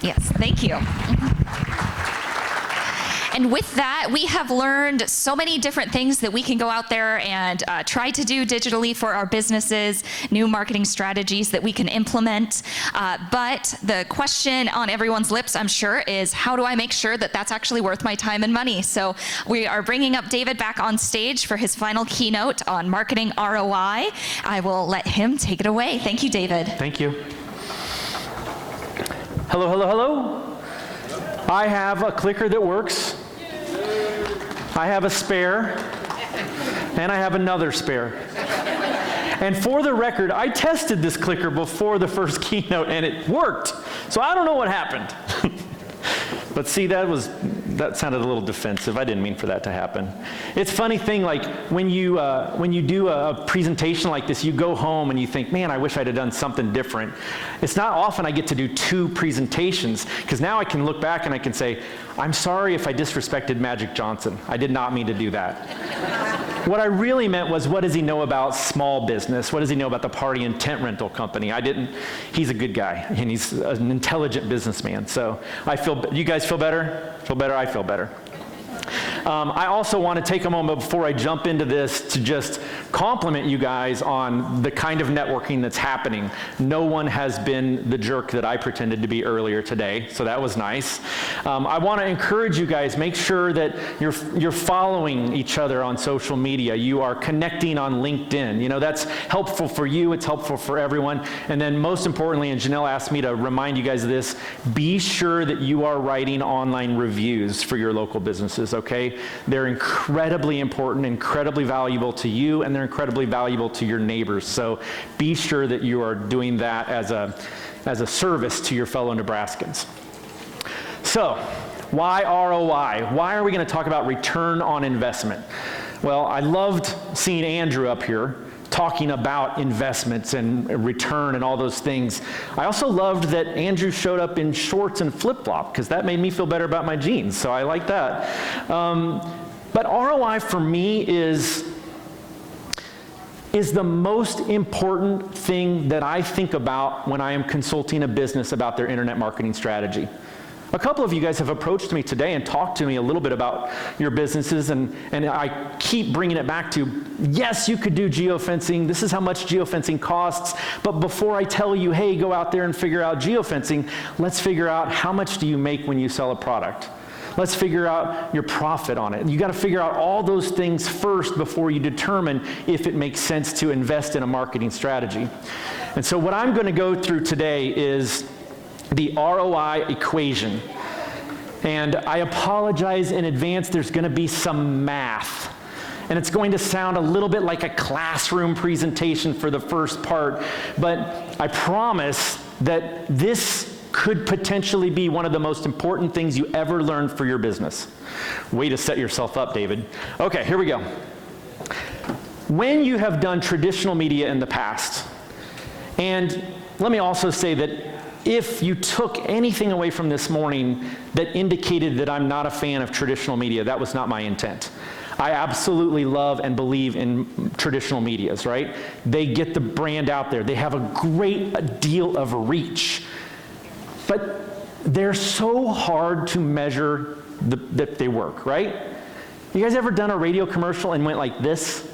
Yes, thank you. And with that, we have learned so many different things that we can go out there and try to do digitally for our businesses, new marketing strategies that we can implement. But the question on everyone's lips, I'm sure, is how do I make sure that that's actually worth my time and money? So we are bringing up David back on stage for his final keynote on marketing ROI. I will let him take it away. Thank you, David. Thank you. Hello, hello, hello. I have a clicker that works. I have a spare, and I have another spare. And for the record, I tested this clicker before the first keynote, and it worked. So I don't know what happened. But see, that sounded a little defensive. I didn't mean for that to happen. It's a funny thing, like when you do a presentation like this, you go home and you think, man, I wish I'd have done something different. It's not often I get to do 2 presentations, because now I can look back and I can say, I'm sorry if I disrespected Magic Johnson. I did not mean to do that. What I really meant was, what does he know about small business? What does he know about the party and tent rental company? He's a good guy, and he's an intelligent businessman. So you guys feel better? Feel better? I feel better. I also want to take a moment before I jump into this to just compliment you guys on the kind of networking that's happening. No one has been the jerk that I pretended to be earlier today, so that was nice. I want to encourage you guys, make sure that you're following each other on social media. You are connecting on LinkedIn. You know, that's helpful for you, it's helpful for everyone. And then most importantly, and Janelle asked me to remind you guys of this, be sure that you are writing online reviews for your local businesses, okay? They're incredibly important, incredibly valuable to you, and they're incredibly valuable to your neighbors. So be sure that you are doing that as a service to your fellow Nebraskans. So, why ROI? Why are we going to talk about return on investment? Well, I loved seeing Andrew up here talking about investments and return and all those things. I also loved that Andrew showed up in shorts and flip-flop, because that made me feel better about my jeans, so I like that. But ROI for me is the most important thing that I think about when I am consulting a business about their internet marketing strategy. A couple of you guys have approached me today and talked to me a little bit about your businesses, and I keep bringing it back to, yes, you could do geofencing. This is how much geofencing costs. But before I tell you, hey, go out there and figure out geofencing, let's figure out how much do you make when you sell a product. Let's figure out your profit on it. You got to figure out all those things first before you determine if it makes sense to invest in a marketing strategy. And so what I'm going to go through today is the ROI equation. And I apologize in advance, there's going to be some math. And it's going to sound a little bit like a classroom presentation for the first part, but I promise that this could potentially be one of the most important things you ever learn for your business. Way to set yourself up, David. Okay, here we go. When you have done traditional media in the past, and let me also say that if you took anything away from this morning that indicated that I'm not a fan of traditional media, that was not my intent. I absolutely love and believe in traditional medias, right? They get the brand out there. They have a great deal of reach. But they're so hard to measure that they work, right? You guys ever done a radio commercial and went like this?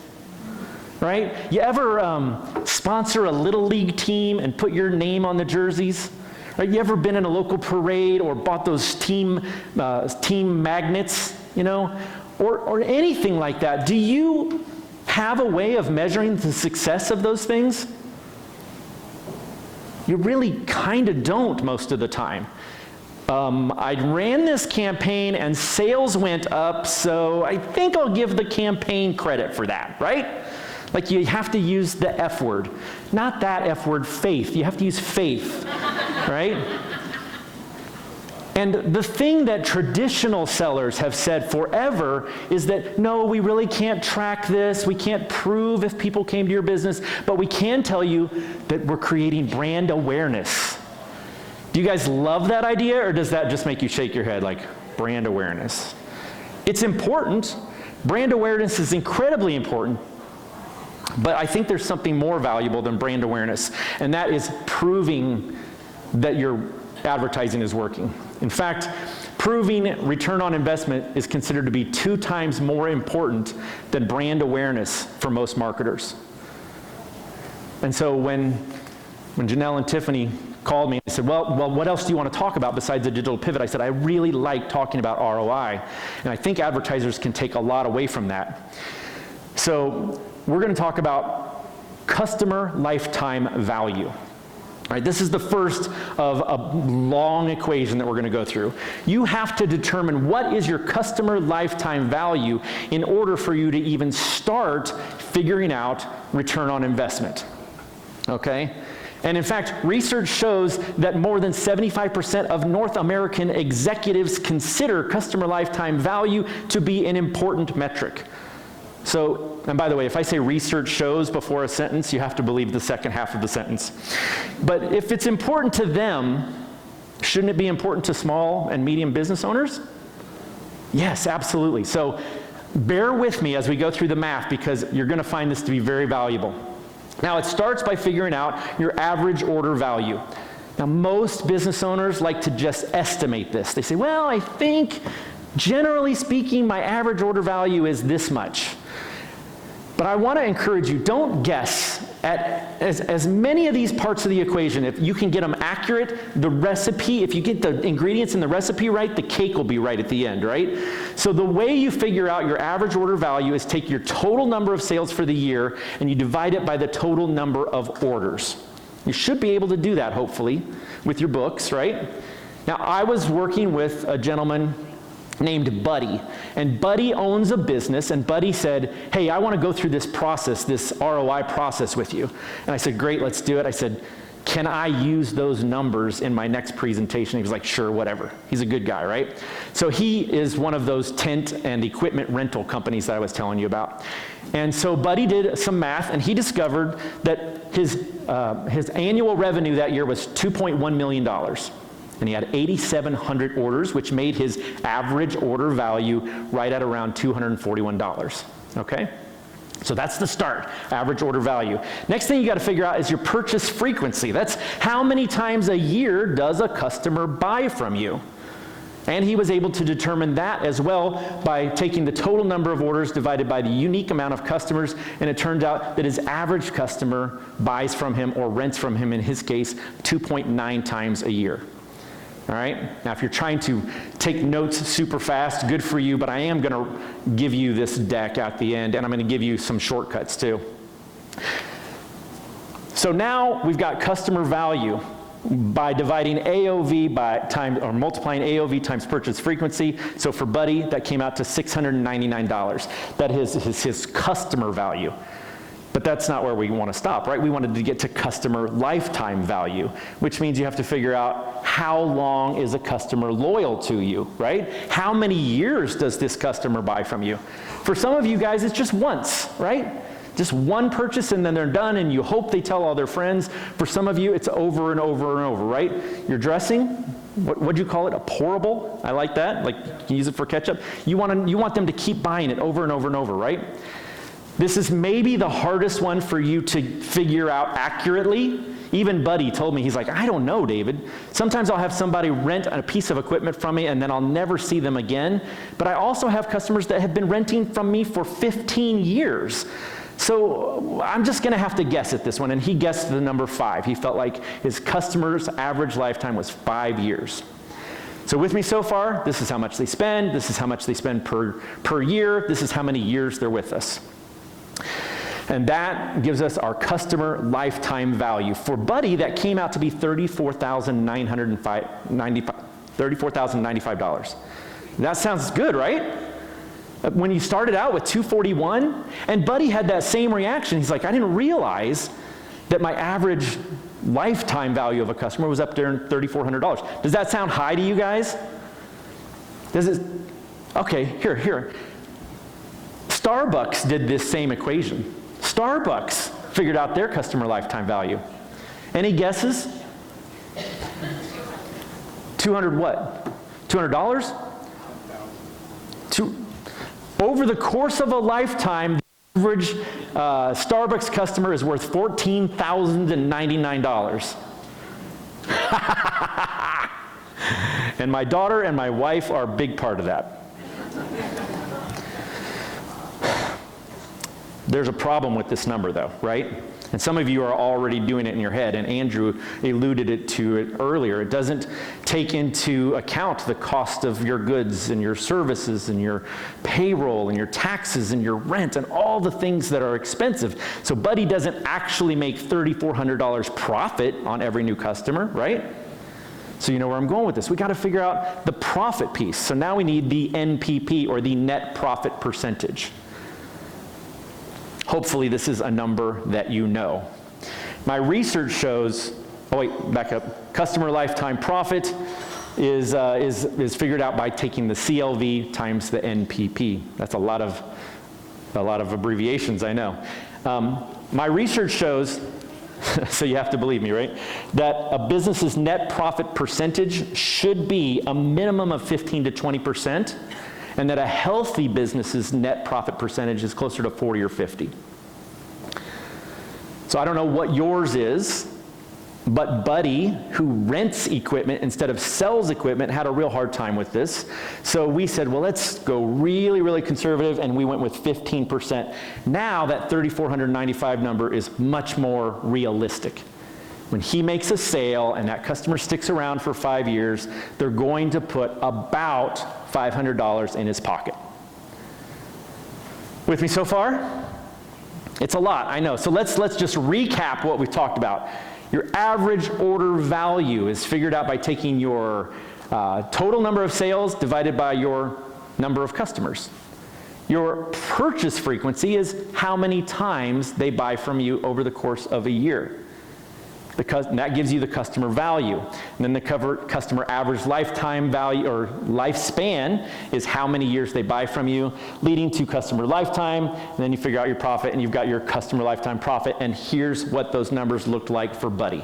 Right? You ever sponsor a little league team and put your name on the jerseys? Right? You ever been in a local parade or bought those team magnets, you know, or anything like that? Do you have a way of measuring the success of those things? You really kind of don't most of the time. I ran this campaign and sales went up, so I think I'll give the campaign credit for that, right? Like, you have to use the F word. Not that F word, faith. You have to use faith, right? And the thing that traditional sellers have said forever is that, no, we really can't track this. We can't prove if people came to your business, but we can tell you that we're creating brand awareness. Do you guys love that idea, or does that just make you shake your head like, brand awareness? It's important. Brand awareness is incredibly important. But I think there's something more valuable than brand awareness, and that is proving that you're advertising is working. In fact, proving return on investment is considered to be 2 times more important than brand awareness for most marketers. And so when Janelle and Tiffany called me and said, well, what else do you want to talk about besides the digital pivot? I said, I really like talking about ROI, and I think advertisers can take a lot away from that. So we're going to talk about customer lifetime value. All right, this is the first of a long equation that we're going to go through. You have to determine what is your customer lifetime value in order for you to even start figuring out return on investment. Okay? And in fact, research shows that more than 75% of North American executives consider customer lifetime value to be an important metric. So, and by the way, if I say research shows before a sentence, you have to believe the second half of the sentence. But if it's important to them, shouldn't it be important to small and medium business owners? Yes, absolutely. So bear with me as we go through the math, because you're going to find this to be very valuable. Now, it starts by figuring out your average order value. Now, most business owners like to just estimate this. They say, well, I think, generally speaking, my average order value is this much. But I want to encourage you, don't guess at as many of these parts of the equation. If you can get them accurate, the recipe, if you get the ingredients in the recipe right, the cake will be right at the end, right? So the way you figure out your average order value is take your total number of sales for the year and you divide it by the total number of orders. You should be able to do that, hopefully, with your books, right? Now, I was working with a gentleman named Buddy, and Buddy owns a business, and Buddy said, hey, I want to go through this process, this ROI process with you. And I said, great, let's do it. I said, can I use those numbers in my next presentation? He was like, sure, whatever. He's a good guy, right? So he is one of those tent and equipment rental companies that I was telling you about. And so Buddy did some math, and he discovered that his annual revenue that year was $2.1 million. And he had 8,700 orders, which made his average order value right at around $241, okay? So that's the start, average order value. Next thing you got to figure out is your purchase frequency. That's how many times a year does a customer buy from you? And he was able to determine that as well by taking the total number of orders divided by the unique amount of customers, and it turned out that his average customer buys from him, or rents from him in his case, 2.9 times a year. All right? Now, if you're trying to take notes super fast, good for you, but I am going to give you this deck at the end, and I'm going to give you some shortcuts too. So now we've got customer value by dividing AOV by time, or multiplying AOV times purchase frequency. So for Buddy, that came out to $699. That is his customer value. But that's not where we want to stop, right? We wanted to get to customer lifetime value, which means you have to figure out how long is a customer loyal to you, right? How many years does this customer buy from you? For some of you guys, it's just once, right? Just one purchase and then they're done, and you hope they tell all their friends. For some of you, it's over and over and over, right? You're dressing, what'd you call it? A pourable? I like that. Like, you can use it for ketchup. You want them to keep buying it over and over and over, right? This is maybe the hardest one for you to figure out accurately. Even Buddy told me, he's like, I don't know, David. Sometimes I'll have somebody rent a piece of equipment from me and then I'll never see them again. But I also have customers that have been renting from me for 15 years. So I'm just going to have to guess at this one. And he guessed the number 5. He felt like his customer's average lifetime was 5 years. So with me so far, this is how much they spend. This is how much they spend per year. This is how many years they're with us. And that gives us our customer lifetime value. For Buddy, that came out to be $34,095. That sounds good, right? When you started out with $241, and Buddy had that same reaction. He's like, I didn't realize that my average lifetime value of a customer was up there in $3,400. Does that sound high to you guys? Does it? Okay, here. Starbucks did this same equation. Starbucks figured out their customer lifetime value. Any guesses? 200 what? $200? Over the course of a lifetime, the average Starbucks customer is worth $14,099. And my daughter and my wife are a big part of that. There's a problem with this number though, right? And some of you are already doing it in your head, and Andrew alluded to it earlier. It doesn't take into account the cost of your goods and your services and your payroll and your taxes and your rent and all the things that are expensive. So Buddy doesn't actually make $3,400 profit on every new customer, right? So you know where I'm going with this. We got to figure out the profit piece. So now we need the NPP, or the net profit percentage. Hopefully this is a number that you know. My research shows, oh wait, back up. Customer lifetime profit is figured out by taking the CLV times the NPP. That's a lot of abbreviations, I know. My research shows, so you have to believe me, right? That a business's net profit percentage should be a minimum of 15 to 20%, and that a healthy business's net profit percentage is closer to 40 or 50. So I don't know what yours is, but Buddy, who rents equipment instead of sells equipment, had a real hard time with this. So we said, well, let's go really, really conservative, and we went with 15%. Now that $3,495 number is much more realistic. When he makes a sale and that customer sticks around for 5 years, they're going to put about $500 in his pocket. With me so far? It's a lot, I know. So let's just recap what we've talked about. Your average order value is figured out by taking your total number of sales divided by your number of customers. Your purchase frequency is how many times they buy from you over the course of a year. And that gives you the customer value. And then the customer average lifetime value, or lifespan, is how many years they buy from you, leading to customer lifetime. And then you figure out your profit, and you've got your customer lifetime profit. And here's what those numbers looked like for Buddy.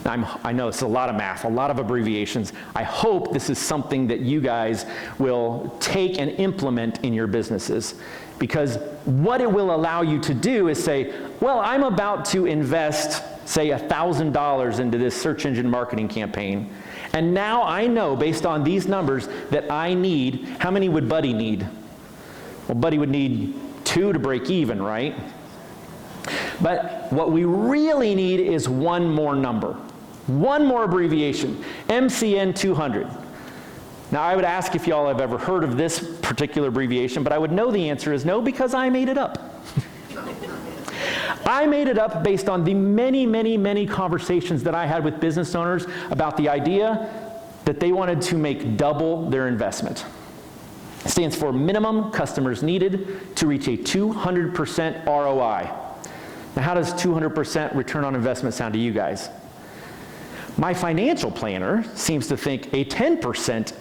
Now, I know it's a lot of math, a lot of abbreviations. I hope this is something that you guys will take and implement in your businesses. Because what it will allow you to do is say, well, I'm about to invest, say, $1,000 into this search engine marketing campaign. And now I know, based on these numbers, that I need, how many would Buddy need? Well, Buddy would need 2 to break even, right? But what we really need is one more number, one more abbreviation, MCN 200. Now, I would ask if y'all have ever heard of this particular abbreviation, but I would know the answer is no, because I made it up. I made it up based on the many, many, many conversations that I had with business owners about the idea that they wanted to make double their investment. It stands for minimum customers needed to reach a 200% ROI. Now, how does 200% return on investment sound to you guys? My financial planner seems to think a 10%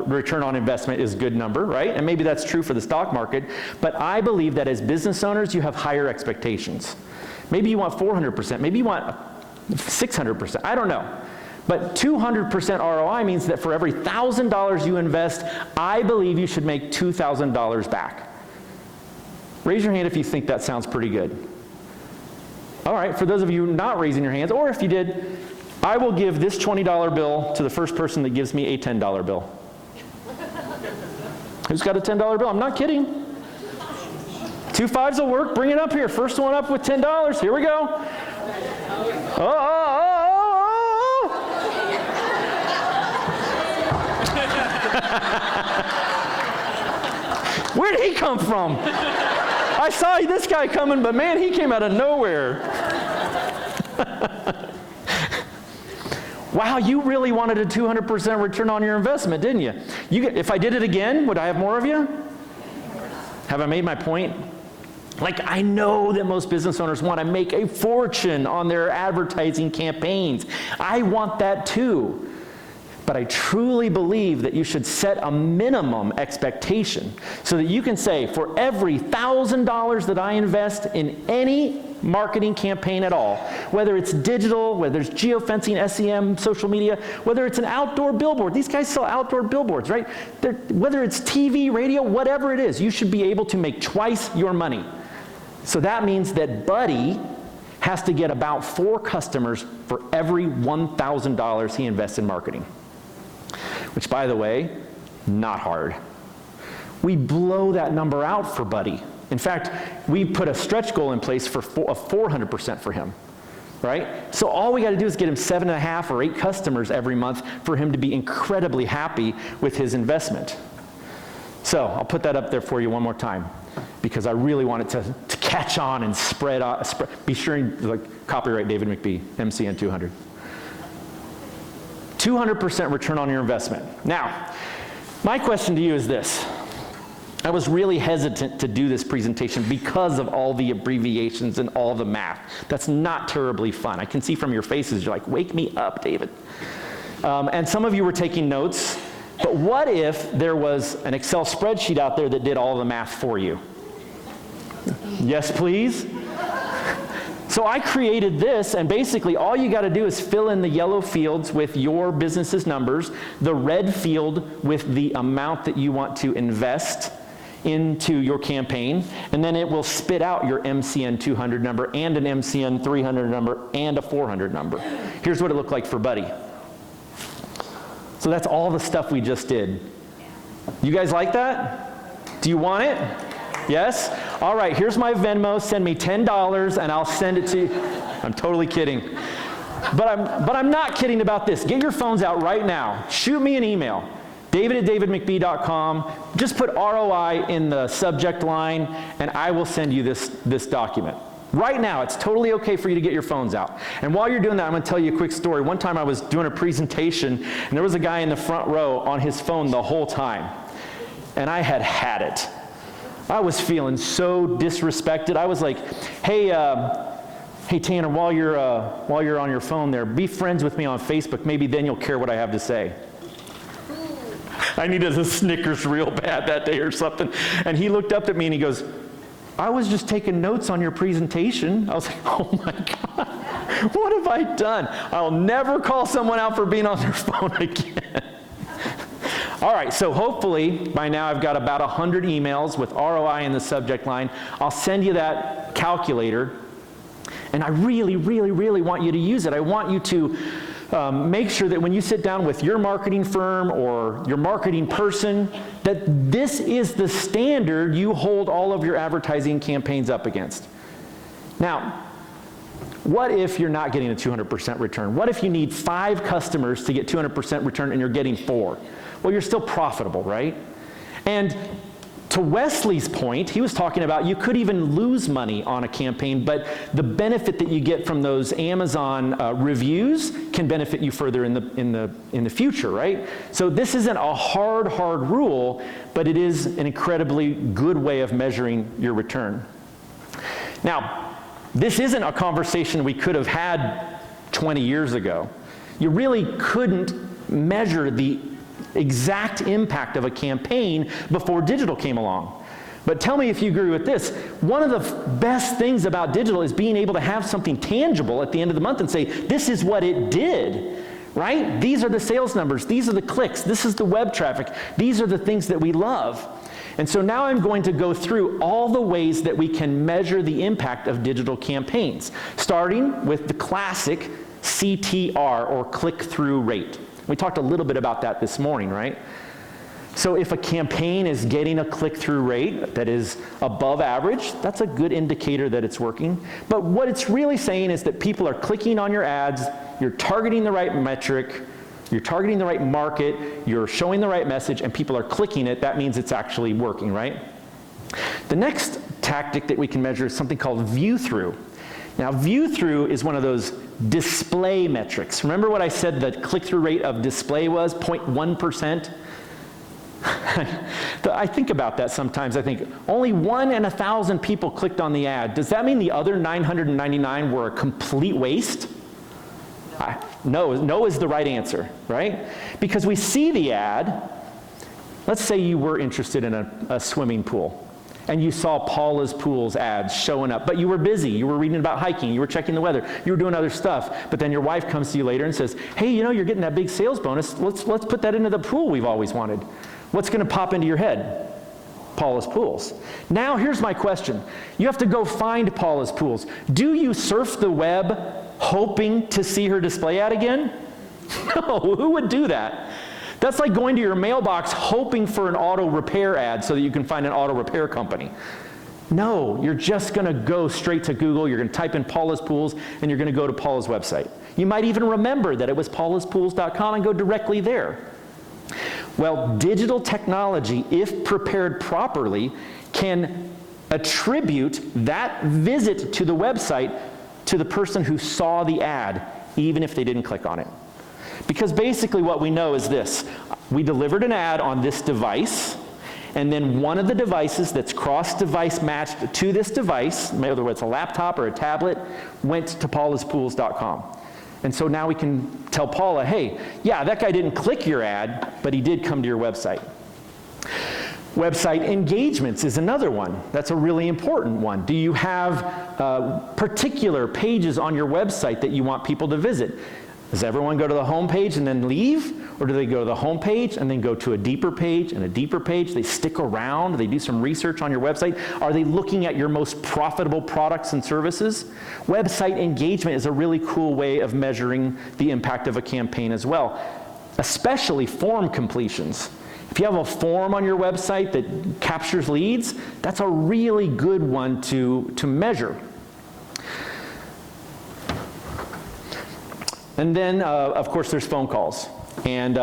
return on investment is a good number, right? And maybe that's true for the stock market, but I believe that as business owners, you have higher expectations. Maybe you want 400%, maybe you want 600%, I don't know. But 200% ROI means that for every $1,000 you invest, I believe you should make $2,000 back. Raise your hand if you think that sounds pretty good. All right, for those of you not raising your hands, or if you did, I will give this $20 bill to the first person that gives me a $10 bill. Who's got a $10 bill? I'm not kidding. 2 5s will work. Bring it up here. First one up with $10. Here we go. Where did he come from? I saw this guy coming, but man, he came out of nowhere. Wow, you really wanted a 200% return on your investment, didn't you? If I did it again, would I have more of you? Have I made my point? Like, I know that most business owners want to make a fortune on their advertising campaigns. I want that too. But I truly believe that you should set a minimum expectation so that you can say, for every $1,000 that I invest in any marketing campaign at all, whether it's digital, whether it's geofencing, SEM, social media, whether it's an outdoor billboard. These guys sell outdoor billboards, right? Whether it's TV, radio, whatever it is, you should be able to make twice your money. So that means that Buddy has to get about 4 customers for every $1,000 he invests in marketing. which, by the way, not hard. We blow that number out for Buddy. In fact, we put a stretch goal in place for 400% for him, right? So all we got to do is get him 7.5 or 8 customers every month for him to be incredibly happy with his investment. So I'll put that up there for you one more time, because I really want it to catch on and spread out. Be sure and copyright David McBee, MCN 200. 200% return on your investment. Now, my question to you is this. I was really hesitant to do this presentation because of all the abbreviations and all the math. That's not terribly fun. I can see from your faces, you're like, wake me up, David. And some of you were taking notes, but what if there was an Excel spreadsheet out there that did all the math for you? Yes, please? So I created this, and basically all you got to do is fill in the yellow fields with your business's numbers, the red field with the amount that you want to invest into your campaign, and then it will spit out your MCN 200 number and an MCN 300 number and a 400 number. Here's what it looked like for Buddy. So that's all the stuff we just did. You guys like that? Do you want it? Yes? All right, here's my Venmo. Send me $10 and I'll send it to you. I'm totally kidding. But I'm not kidding about this. Get your phones out right now. Shoot me an email. David@davidmcbee.com. Just put ROI in the subject line and I will send you this document. Right now, it's totally okay for you to get your phones out. And while you're doing that, I'm going to tell you a quick story. One time I was doing a presentation and there was a guy in the front row on his phone the whole time. And I had it. I was feeling so disrespected. I was like, hey Tanner, while you're on your phone there, be friends with me on Facebook. Maybe then you'll care what I have to say. I needed a Snickers real bad that day or something. And he looked up at me and he goes, I was just taking notes on your presentation. I was like, oh my God, what have I done? I'll never call someone out for being on their phone again. All right, so hopefully by now I've got about 100 emails with ROI in the subject line. I'll send you that calculator, and I really, really, really want you to use it. I want you to make sure that when you sit down with your marketing firm or your marketing person, that this is the standard you hold all of your advertising campaigns up against. Now, what if you're not getting a 200% return? What if you need 5 customers to get 200% return and you're getting 4? Well, you're still profitable, right? And to Wesley's point, he was talking about you could even lose money on a campaign, but the benefit that you get from those Amazon reviews can benefit you further in the future, right? So this isn't a hard rule, but it is an incredibly good way of measuring your return. Now, this isn't a conversation we could have had 20 years ago. You really couldn't measure the exact impact of a campaign before digital came along. But tell me if you agree with this. One of the best things about digital is being able to have something tangible at the end of the month and say, this is what it did, right? These are the sales numbers. These are the clicks. This is the web traffic. These are the things that we love. And so now I'm going to go through all the ways that we can measure the impact of digital campaigns, starting with the classic CTR, or click-through rate. We talked a little bit about that this morning, right? So if a campaign is getting a click-through rate that is above average, that's a good indicator that it's working. But what it's really saying is that people are clicking on your ads, you're targeting the right metric, you're targeting the right market, you're showing the right message, and people are clicking it. That means it's actually working, right? The next tactic that we can measure is something called view-through. Now, view-through is one of those display metrics. Remember what I said the click-through rate of display was, 0.1%? I think about that sometimes. I think, only 1 in 1,000 people clicked on the ad. Does that mean the other 999 were a complete waste? No is the right answer, right? Because we see the ad. Let's say you were interested in a swimming pool, and you saw Paula's Pools ads showing up, but you were busy. You were reading about hiking. You were checking the weather. You were doing other stuff. But then your wife comes to you later and says, hey, you know, you're getting that big sales bonus. Let's put that into the pool we've always wanted. What's going to pop into your head? Paula's Pools. Now, here's my question. You have to go find Paula's Pools. Do you surf the web hoping to see her display ad again? No, who would do that? That's like going to your mailbox hoping for an auto repair ad so that you can find an auto repair company. No, you're just going to go straight to Google, you're going to type in Paula's Pools, and you're going to go to Paula's website. You might even remember that it was paulaspools.com and go directly there. Well, digital technology, if prepared properly, can attribute that visit to the website to the person who saw the ad, even if they didn't click on it. Because basically what we know is this: we delivered an ad on this device, and then one of the devices that's cross-device matched to this device, whether it's a laptop or a tablet, went to paulaspools.com. And so now we can tell Paula, hey, yeah, that guy didn't click your ad, but he did come to your website. Website engagements is another one. That's a really important one. Do you have particular pages on your website that you want people to visit? Does everyone go to the home page and then leave? Or do they go to the home page and then go to a deeper page and a deeper page? They stick around, they do some research on your website. Are they looking at your most profitable products and services? Website engagement is a really cool way of measuring the impact of a campaign as well, especially form completions. If you have a form on your website that captures leads, that's a really good one to measure. And then, of course, there's phone calls. And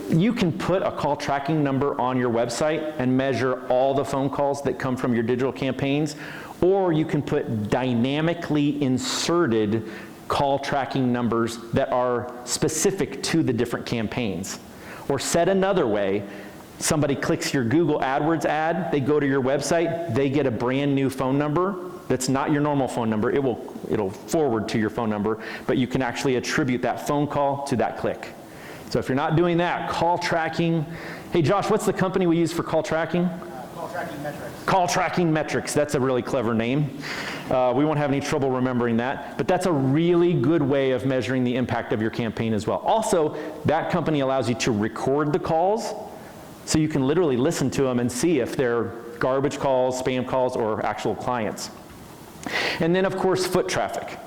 you can put a call tracking number on your website and measure all the phone calls that come from your digital campaigns, or you can put dynamically inserted call tracking numbers that are specific to the different campaigns. Or said another way, somebody clicks your Google AdWords ad, they go to your website, they get a brand new phone number that's not your normal phone number. It'll forward to your phone number, but you can actually attribute that phone call to that click. So if you're not doing that, call tracking. Hey Josh, what's the company we use for call tracking? Call Tracking Metrics. Call Tracking Metrics. That's a really clever name. We won't have any trouble remembering that, but that's a really good way of measuring the impact of your campaign as well. Also, that company allows you to record the calls, so you can literally listen to them and see if they're garbage calls, spam calls, or actual clients. And then, of course, foot traffic.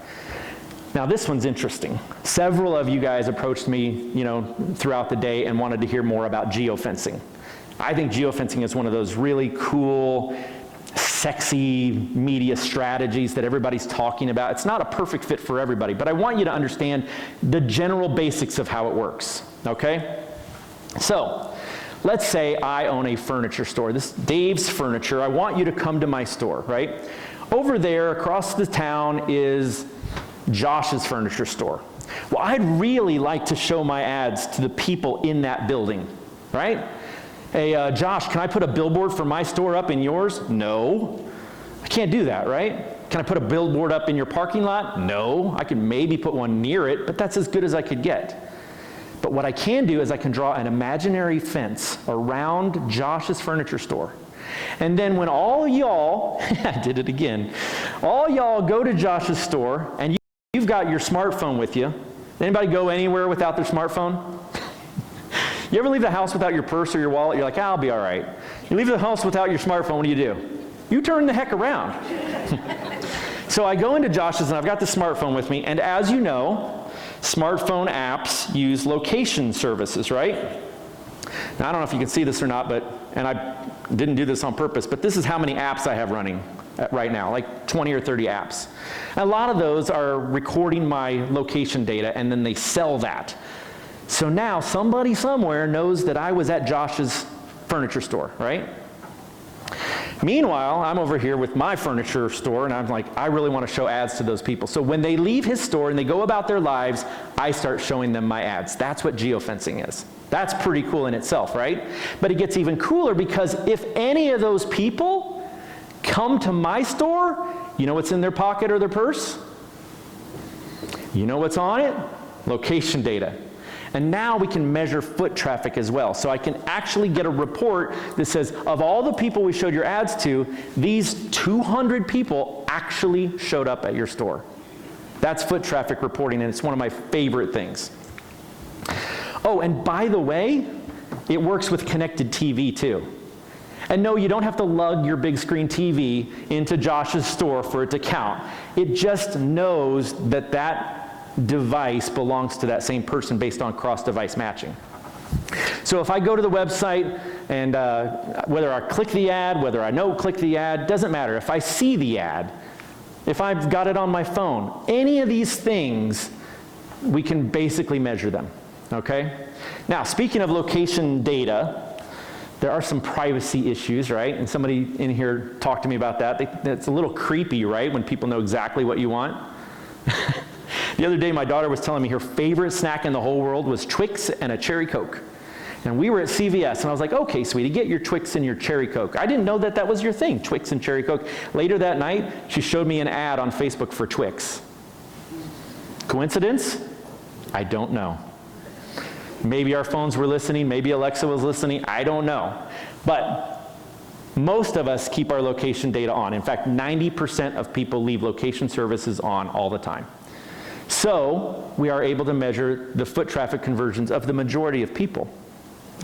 Now, this one's interesting. Several of you guys approached me, throughout the day and wanted to hear more about geofencing. I think geofencing is one of those really cool, sexy media strategies that everybody's talking about. It's not a perfect fit for everybody, but I want you to understand the general basics of how it works, okay? So, let's say I own a furniture store. This is Dave's Furniture. I want you to come to my store, right? Over there, across the town, is Josh's furniture store. Well, I'd really like to show my ads to the people in that building, right? Hey, Josh, can I put a billboard for my store up in yours? No. I can't do that, right? Can I put a billboard up in your parking lot? No. I could maybe put one near it, but that's as good as I could get. But what I can do is I can draw an imaginary fence around Josh's furniture store. And then when all y'all, I did it again, all y'all go to Josh's store and you've got your smartphone with you. Anybody go anywhere without their smartphone? You ever leave the house without your purse or your wallet? You're like, I'll be all right. You leave the house without your smartphone, what do? You turn the heck around. So I go into Josh's and I've got the smartphone with me, and as you know, smartphone apps use location services, right? Now, I don't know if you can see this or not, and I didn't do this on purpose, but this is how many apps I have running right now, like 20 or 30 apps. And a lot of those are recording my location data, and then they sell that. So now somebody somewhere knows that I was at Josh's furniture store, right? Meanwhile, I'm over here with my furniture store, and I'm like, I really want to show ads to those people. So when they leave his store and they go about their lives, I start showing them my ads. That's what geofencing is. That's pretty cool in itself, right? But it gets even cooler because if any of those people come to my store, you know what's in their pocket or their purse? You know what's on it? Location data. And now we can measure foot traffic as well. So I can actually get a report that says, of all the people we showed your ads to, these 200 people actually showed up at your store. That's foot traffic reporting, and it's one of my favorite things. Oh, and by the way, it works with connected TV too. And no, you don't have to lug your big screen TV into Josh's store for it to count. It just knows that that device belongs to that same person based on cross-device matching. So if I go to the website and whether I click the ad, whether I don't click the ad, doesn't matter. If I see the ad, if I've got it on my phone, any of these things, we can basically measure them, okay? Now, speaking of location data, there are some privacy issues, right? And somebody in here talked to me about that. It's a little creepy, right, when people know exactly what you want. The other day, my daughter was telling me her favorite snack in the whole world was Twix and a Cherry Coke. And we were at CVS, and I was like, okay, sweetie, get your Twix and your Cherry Coke. I didn't know that that was your thing, Twix and Cherry Coke. Later that night, she showed me an ad on Facebook for Twix. Coincidence? I don't know. Maybe our phones were listening, maybe Alexa was listening, I don't know. But most of us keep our location data on. In fact, 90% of people leave location services on all the time. So we are able to measure the foot traffic conversions of the majority of people.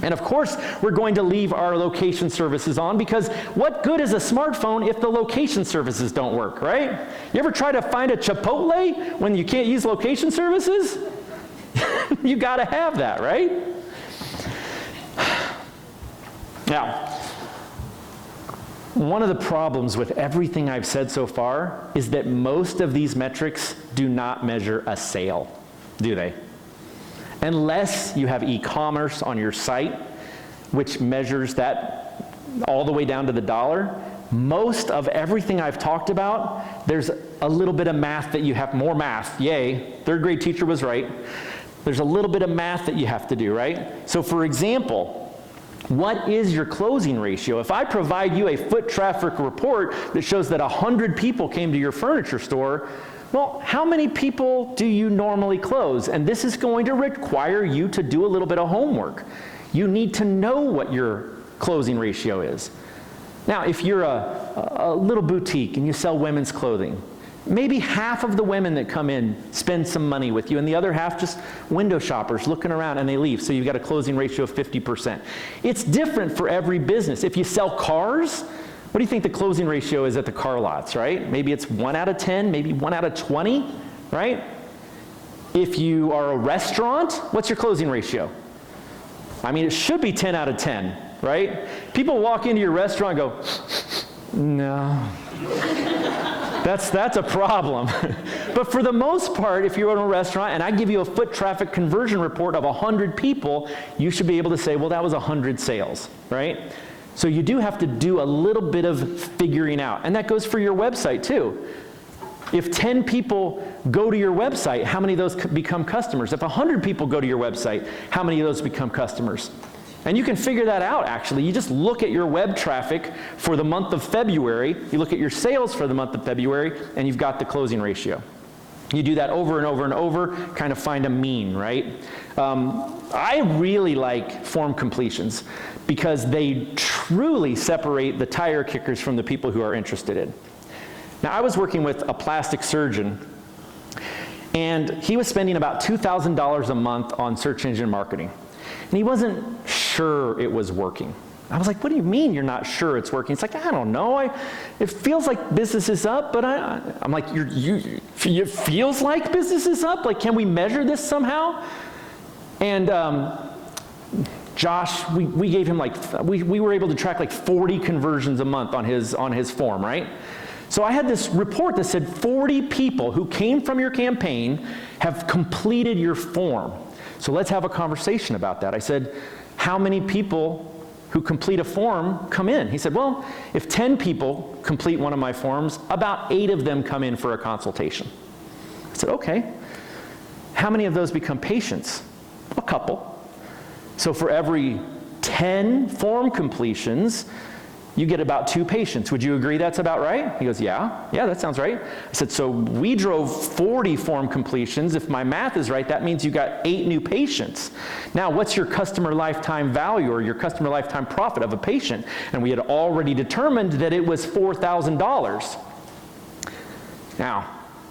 And of course, we're going to leave our location services on, because what good is a smartphone if the location services don't work, right? You ever try to find a Chipotle when you can't use location services? You got to have that, right? Now, one of the problems with everything I've said so far is that most of these metrics do not measure a sale, do they? Unless you have e-commerce on your site, which measures that all the way down to the dollar. Most of everything I've talked about, there's a little bit of math that you have, more math, yay, third grade teacher was right. There's a little bit of math that you have to do, right? So for example, what is your closing ratio? If I provide you a foot traffic report that shows that 100 people came to your furniture store, well, how many people do you normally close? And this is going to require you to do a little bit of homework. You need to know what your closing ratio is. Now, if you're a little boutique and you sell women's clothing, maybe half of the women that come in spend some money with you, and the other half just window shoppers looking around and they leave. So you've got a closing ratio of 50%. It's different for every business. If you sell cars, what do you think the closing ratio is at the car lots, right? Maybe it's 1 out of 10, maybe 1 out of 20, right? If you are a restaurant, what's your closing ratio? I mean, it should be 10 out of 10, right? People walk into your restaurant and go, no. That's a problem. But for the most part, if you're in a restaurant and I give you a foot traffic conversion report of 100 people, you should be able to say, well, that was 100 sales, right? So you do have to do a little bit of figuring out. And that goes for your website too. If 10 people go to your website, how many of those become customers? If 100 people go to your website, how many of those become customers? And you can figure that out, actually. You just look at your web traffic for the month of February, you look at your sales for the month of February, and you've got the closing ratio. You do that over and over and over, kind of find a mean, right? I really like form completions because they truly separate the tire kickers from the people who are interested in. Now, I was working with a plastic surgeon, and he was spending about $2,000 a month on search engine marketing. And he wasn't sure it was working. I was like, what do you mean you're not sure it's working? It's like, I don't know. It feels like business is up, but I'm like, it feels like business is up? Like, can we measure this somehow? And Josh, we gave him we were able to track like 40 conversions a month on his form, right? So I had this report that said 40 people who came from your campaign have completed your form. So let's have a conversation about that. I said, how many people who complete a form come in? He said, well, if 10 people complete one of my forms, about 8 of them come in for a consultation. I said, okay. How many of those become patients? A couple. So for every 10 form completions, you get about 2 patients. Would you agree that's about right? He goes, yeah, that sounds right. I said, so we drove 40 form completions. If my math is right, that means you got 8 new patients. Now, what's your customer lifetime value or your customer lifetime profit of a patient? And we had already determined that it was $4,000. Now,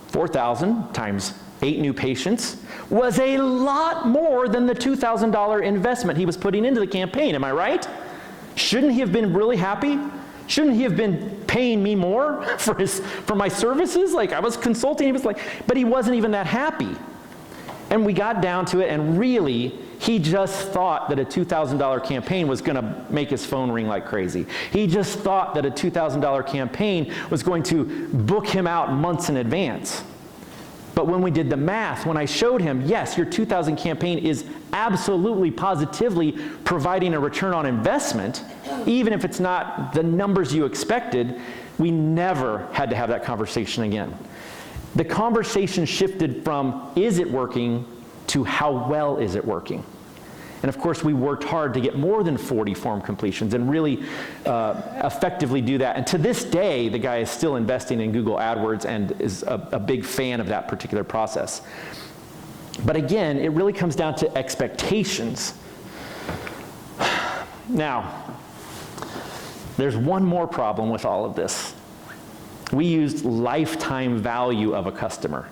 4,000 times 8 new patients was a lot more than the $2,000 investment he was putting into the campaign. Am I right? Shouldn't he have been really happy? Shouldn't he have been paying me more for my services? Like, I was consulting, but he wasn't even that happy. And we got down to it, and really, He just thought that a $2,000 campaign was going to make his phone ring like crazy. He just thought that a $2,000 campaign was going to book him out months in advance. But when we did the math, when I showed him, yes, your 2,000 campaign is absolutely, positively providing a return on investment, even if it's not the numbers you expected, we never had to have that conversation again. The conversation shifted from, is it working, to how well is it working? And of course, we worked hard to get more than 40 form completions and really effectively do that. And to this day, the guy is still investing in Google AdWords and is a big fan of that particular process. But again, it really comes down to expectations. Now, there's one more problem with all of this. We used lifetime value of a customer.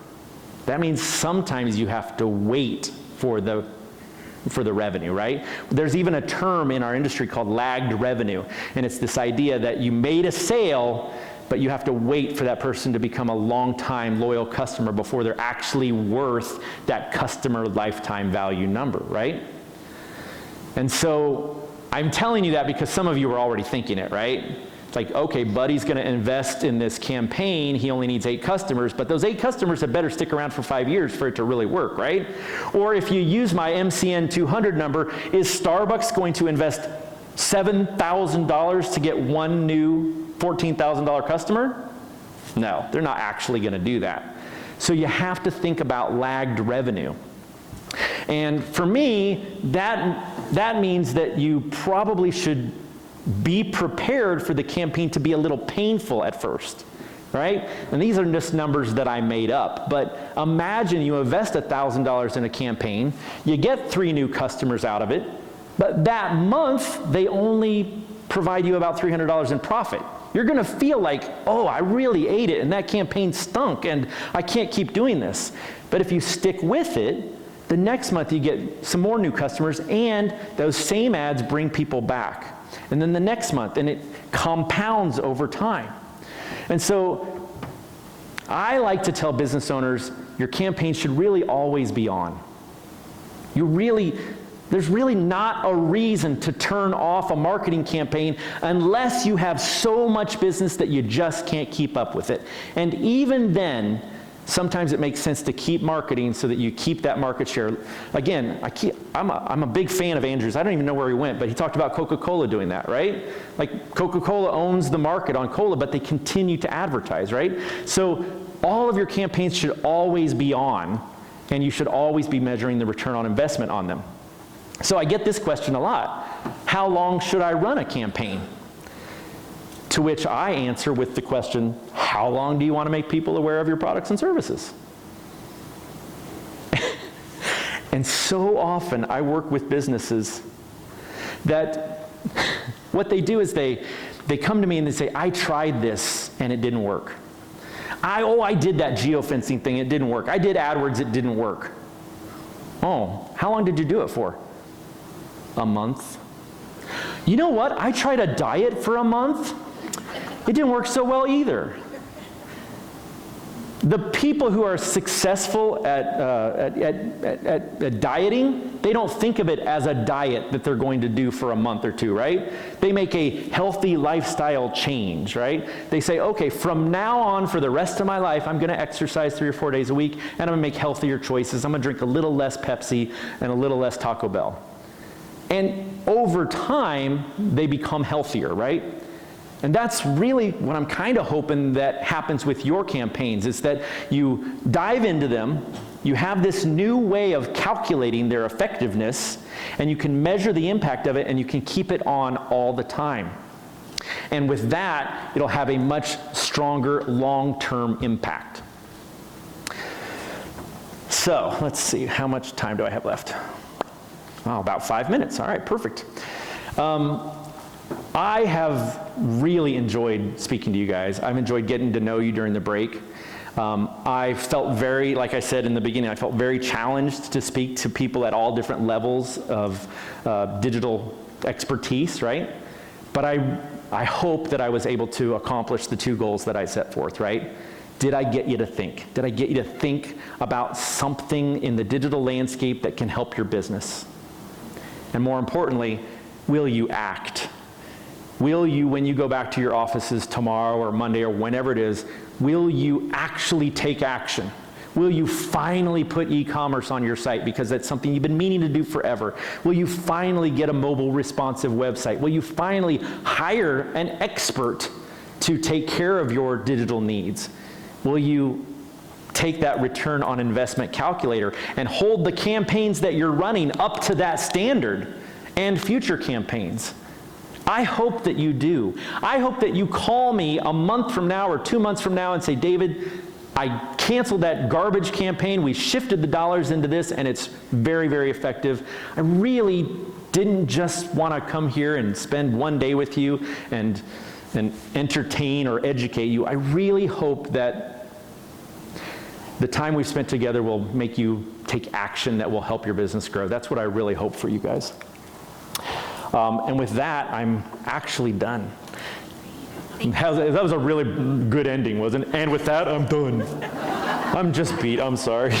That means sometimes you have to wait for the revenue, right? There's even a term in our industry called lagged revenue, and it's this idea that you made a sale, but you have to wait for that person to become a long-time loyal customer before they're actually worth that customer lifetime value number, right? And so I'm telling you that because some of you are already thinking it, right? It's like, okay, Buddy's going to invest in this campaign. He only needs 8 customers, but those 8 customers had better stick around for 5 years for it to really work, right? Or if you use my MCN 200 number, is Starbucks going to invest $7,000 to get one new $14,000 customer? No, they're not actually going to do that. So you have to think about lagged revenue. And for me, that means that you probably should be prepared for the campaign to be a little painful at first, right? And these are just numbers that I made up, but imagine you invest $1,000 in a campaign, you get 3 new customers out of it, but that month they only provide you about $300 in profit. You're gonna feel like, oh, I really ate it and that campaign stunk and I can't keep doing this. But if you stick with it, the next month you get some more new customers and those same ads bring people back. And then the next month, and it compounds over time. And so I like to tell business owners, your campaign should really always be on. There's really not a reason to turn off a marketing campaign unless you have so much business that you just can't keep up with it. And even then, sometimes it makes sense to keep marketing so that you keep that market share. Again, I'm a big fan of Andrew's. I don't even know where he went, but he talked about Coca-Cola doing that, right? Like Coca-Cola owns the market on cola, but they continue to advertise, right? So all of your campaigns should always be on, and you should always be measuring the return on investment on them. So I get this question a lot. How long should I run a campaign? To which I answer with the question, how long do you want to make people aware of your products and services? And so often I work with businesses that what they do is they come to me and they say, I tried this and it didn't work. I did that geofencing thing, it didn't work. I did AdWords, it didn't work. Oh, how long did you do it for? A month. You know what? I tried a diet for a month. It didn't work so well either. The people who are successful at dieting, they don't think of it as a diet that they're going to do for a month or 2, right? They make a healthy lifestyle change, right? They say, okay, from now on for the rest of my life, I'm gonna exercise 3 or 4 days a week, and I'm gonna make healthier choices. I'm gonna drink a little less Pepsi and a little less Taco Bell. And over time, they become healthier, right? And that's really what I'm kind of hoping that happens with your campaigns, is that you dive into them, you have this new way of calculating their effectiveness, and you can measure the impact of it, and you can keep it on all the time. And with that, it'll have a much stronger long-term impact. So let's see, how much time do I have left? Oh, about 5 minutes. All right, perfect. I have really enjoyed speaking to you guys. I've enjoyed getting to know you during the break. I felt very, like I said in the beginning, I felt very challenged to speak to people at all different levels of digital expertise, right? But I hope that I was able to accomplish the 2 goals that I set forth, right? Did I get you to think? Did I get you to think about something in the digital landscape that can help your business? And more importantly, will you act? Will you, when you go back to your offices tomorrow or Monday or whenever it is, will you actually take action? Will you finally put e-commerce on your site because that's something you've been meaning to do forever? Will you finally get a mobile responsive website? Will you finally hire an expert to take care of your digital needs? Will you take that return on investment calculator and hold the campaigns that you're running up to that standard and future campaigns? I hope that you do. I hope that you call me a month from now or 2 months from now and say, David, I canceled that garbage campaign, we shifted the dollars into this, and it's very, very effective. I really didn't just want to come here and spend one day with you and entertain or educate you. I really hope that the time we've spent together will make you take action that will help your business grow. That's what I really hope for you guys. And with that, I'm actually done. That was a really good ending, wasn't it? And with that, I'm done. I'm just beat, I'm sorry.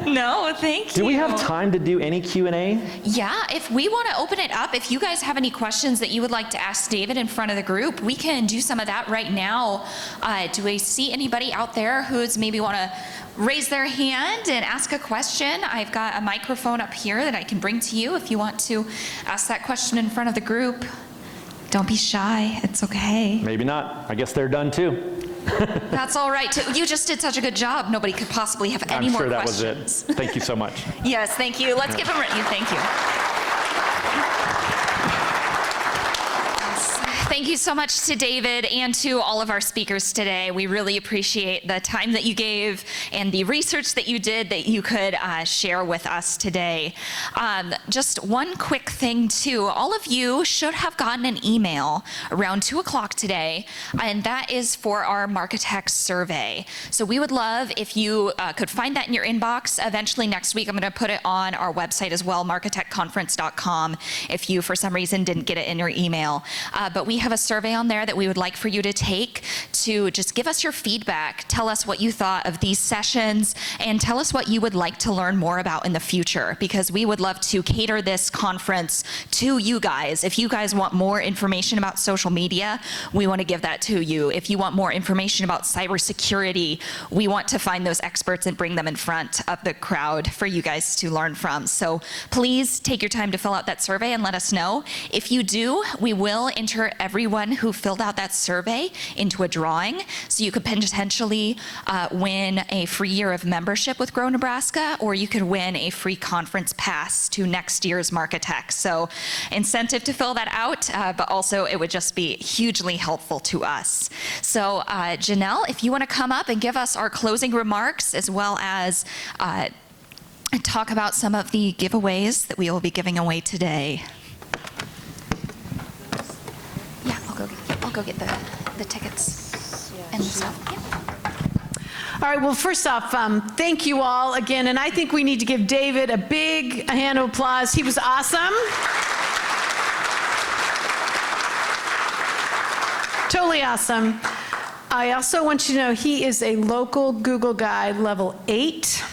No, thank you. Do we have time to do any Q&A? Yeah, if we want to open it up, if you guys have any questions that you would like to ask David in front of the group, we can do some of that right now. Do we see anybody out there who's maybe want to raise their hand and ask a question? I've got a microphone up here that I can bring to you if you want to ask that question in front of the group. Don't be shy, it's okay. Maybe not. I guess they're done too. That's all right. You just did such a good job. Nobody could possibly have any more questions. I'm sure that was it. Thank you so much. Yes, thank you. Let's give them thank you. Thank you so much to David and to all of our speakers today. We really appreciate the time that you gave and the research that you did that you could share with us today. Just one quick thing too, all of you should have gotten an email around 2 o'clock today, and that is for our MarkeTech survey. So we would love if you could find that in your inbox. Eventually next week I'm going to put it on our website as well, marketechconference.com, if you for some reason didn't get it in your email. But we have a survey on there that we would like for you to take to just give us your feedback, tell us what you thought of these sessions, and tell us what you would like to learn more about in the future, because we would love to cater this conference to you guys. If you guys want more information about social media, we want to give that to you. If you want more information about cybersecurity, we want to find those experts and bring them in front of the crowd for you guys to learn from. So please take your time to fill out that survey and let us know. If you do, we will enter everyone who filled out that survey into a drawing, so you could potentially win a free year of membership with Grow Nebraska, or you could win a free conference pass to next year's MarkeTech. So incentive to fill that out, but also it would just be hugely helpful to us. So Janelle, if you want to come up and give us our closing remarks, as well as talk about some of the giveaways that we will be giving away today. Yeah, I'll go get the tickets and the stuff. Yeah. All right, well, first off, thank you all again, and I think we need to give David a big hand of applause. He was awesome. Totally awesome. I also want you to know he is a local Google guide level 8.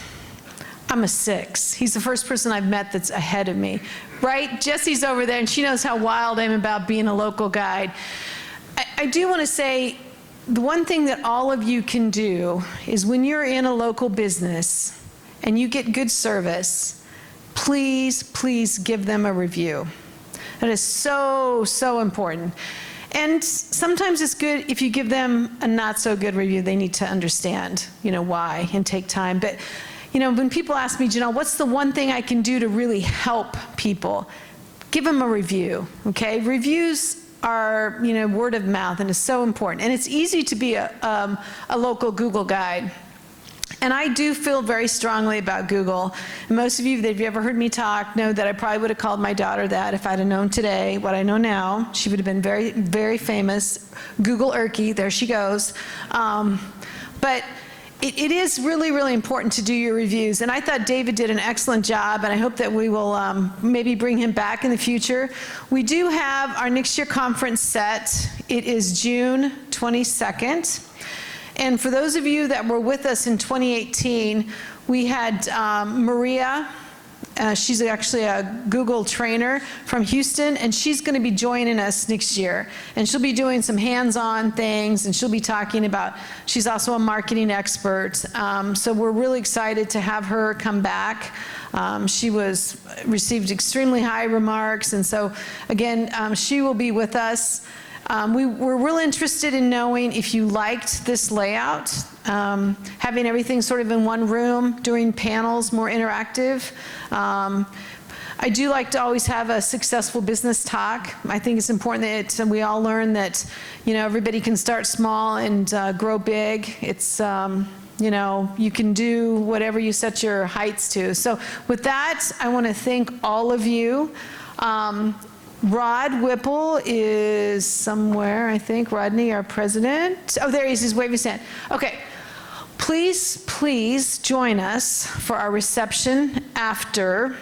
I'm a 6. He's the first person I've met that's ahead of me. Right? Jessie's over there, and she knows how wild I am about being a local guide. I do want to say, the one thing that all of you can do is when you're in a local business and you get good service, please, please give them a review. That is so, so important. And sometimes it's good if you give them a not so good review. They need to understand, why, and take time. But when people ask me, Janelle, what's the one thing I can do to really help people? Give them a review, okay? Reviews are, word of mouth, and it's so important. And it's easy to be a local Google guide. And I do feel very strongly about Google. And most of you, if you ever heard me talk, know that I probably would have called my daughter that if I'd have known today what I know now. She would have been very, very famous. Google Erky, there she goes. But it is really, really important to do your reviews. And I thought David did an excellent job, and I hope that we will maybe bring him back in the future. We do have our next year conference set. It is June 22nd. And for those of you that were with us in 2018, we had Maria She's actually a Google trainer from Houston, and she's going to be joining us next year. And she'll be doing some hands-on things, and she'll be talking about, she's also a marketing expert. So we're really excited to have her come back. She received extremely high remarks, and so again, she will be with us. We're really interested in knowing if you liked this layout, having everything sort of in one room, doing panels, more interactive. I do like to always have a successful business talk. I think it's important that we all learn that, everybody can start small and grow big. It's, you can do whatever you set your heights to. So with that, I want to thank all of you. Rod Whipple is somewhere, I think. Rodney, our president. Oh, there he is. He's waving his hand. Okay. Please join us for our reception after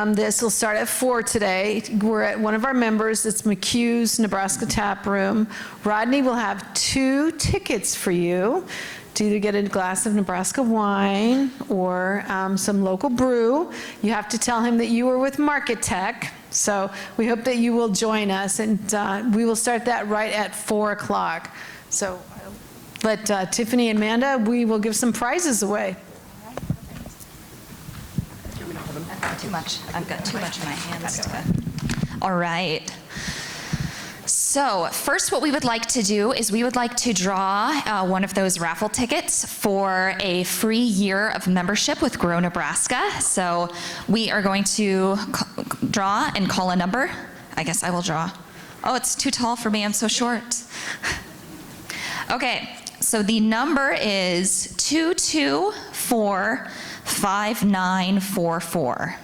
this. Will start at 4 today. We're at one of our members. It's McHugh's Nebraska Tap Room. Rodney will have 2 tickets for you to either get a glass of Nebraska wine or some local brew. You have to tell him that you were with MarkeTech. So we hope that you will join us, and we will start that right at 4 o'clock. So let Tiffany and Amanda, we will give some prizes away. I've got too much in my hands. All right. So first, what we would like to do is we would like to draw one of those raffle tickets for a free year of membership with Grow Nebraska. So we are going to draw and call a number. I guess I will draw. Oh, it's too tall for me. I'm so short. Okay, so the number is 2245944.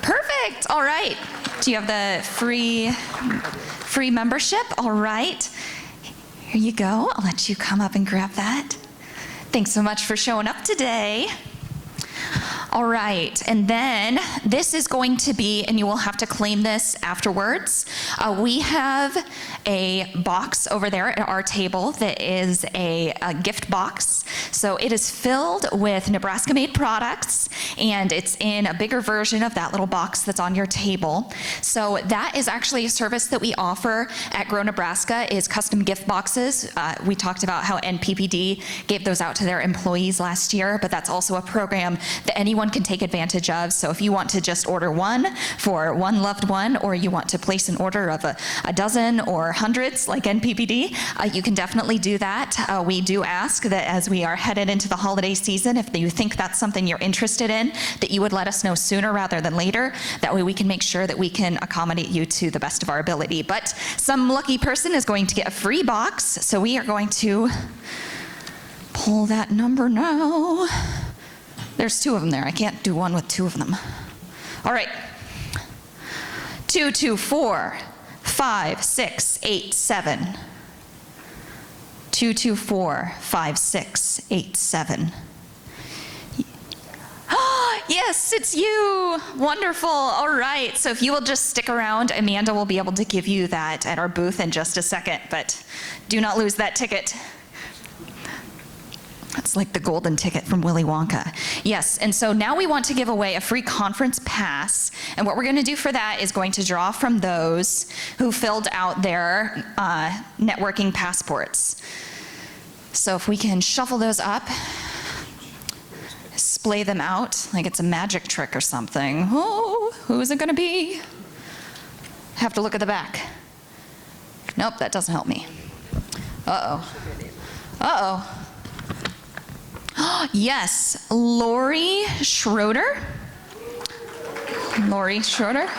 Perfect. All right. Do you have the free membership? All right. Here you go. I'll let you come up and grab that. Thanks so much for showing up today. All right, and then this is going to be, and you will have to claim this afterwards. We have a box over there at our table that is a gift box. So it is filled with Nebraska-made products, and it's in a bigger version of that little box that's on your table. So that is actually a service that we offer at Grow Nebraska, is custom gift boxes. We talked about how NPPD gave those out to their employees last year, but that's also a program that anyone can take advantage of. So if you want to just order one for one loved one, or you want to place an order of a dozen or hundreds like NPPD, you can definitely do that. We do ask that as we are headed into the holiday season, if you think that's something you're interested in, that you would let us know sooner rather than later. That way we can make sure that we can accommodate you to the best of our ability. But some lucky person is going to get a free box, so we are going to pull that number now. There's 2 of them there. I can't do one with 2 of them. All right. 224-5687. 224-5687. Yes, it's you. Wonderful. All right. So if you will just stick around, Amanda will be able to give you that at our booth in just a second, but do not lose that ticket. It's like the golden ticket from Willy Wonka. Yes, and so now we want to give away a free conference pass, and what we're going to do for that is going to draw from those who filled out their networking passports. So if we can shuffle those up, splay them out like it's a magic trick or something. Oh, who is it going to be? Have to look at the back. Nope, that doesn't help me. Uh-oh. Uh-oh. Yes, Lori Schroeder. Lori Schroeder.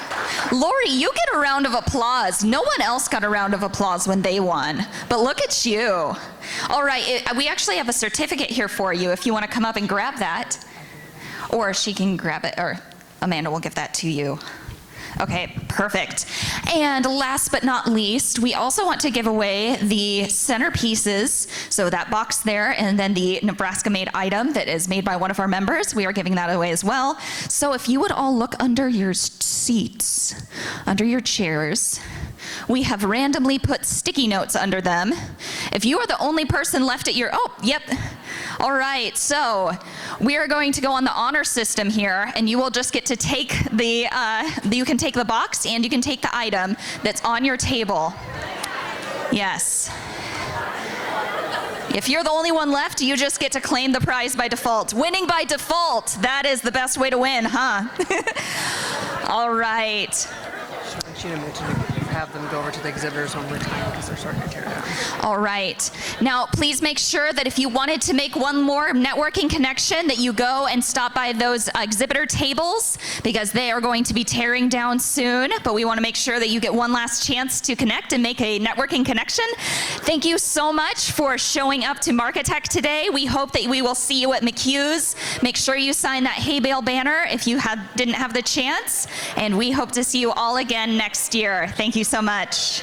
Lori, you get a round of applause. No one else got a round of applause when they won, but look at you. All right, we actually have a certificate here for you if you want to come up and grab that. Or she can grab it, or Amanda will give that to you. Okay, perfect. And last but not least, we also want to give away the centerpieces, so that box there, and then the Nebraska-made item that is made by one of our members. We are giving that away as well. So if you would all look under your seats, under your chairs, we have randomly put sticky notes under them. If you are the only person left at your, oh, yep. All right, so we are going to go on the honor system here, and you will just get to take you can take the box and you can take the item that's on your table. Yes. If you're the only one left, you just get to claim the prize by default. Winning by default, that is the best way to win, huh? All right. You know, to have them go over to the exhibitors one more time because they're starting to tear down. All right. Now, please make sure that if you wanted to make one more networking connection, that you go and stop by those exhibitor tables, because they are going to be tearing down soon. But we want to make sure that you get one last chance to connect and make a networking connection. Thank you so much for showing up to MarkeTech today. We hope that we will see you at McHugh's. Make sure you sign that Hay Bale banner if you didn't have the chance. And we hope to see you all again next year. Thank you so much.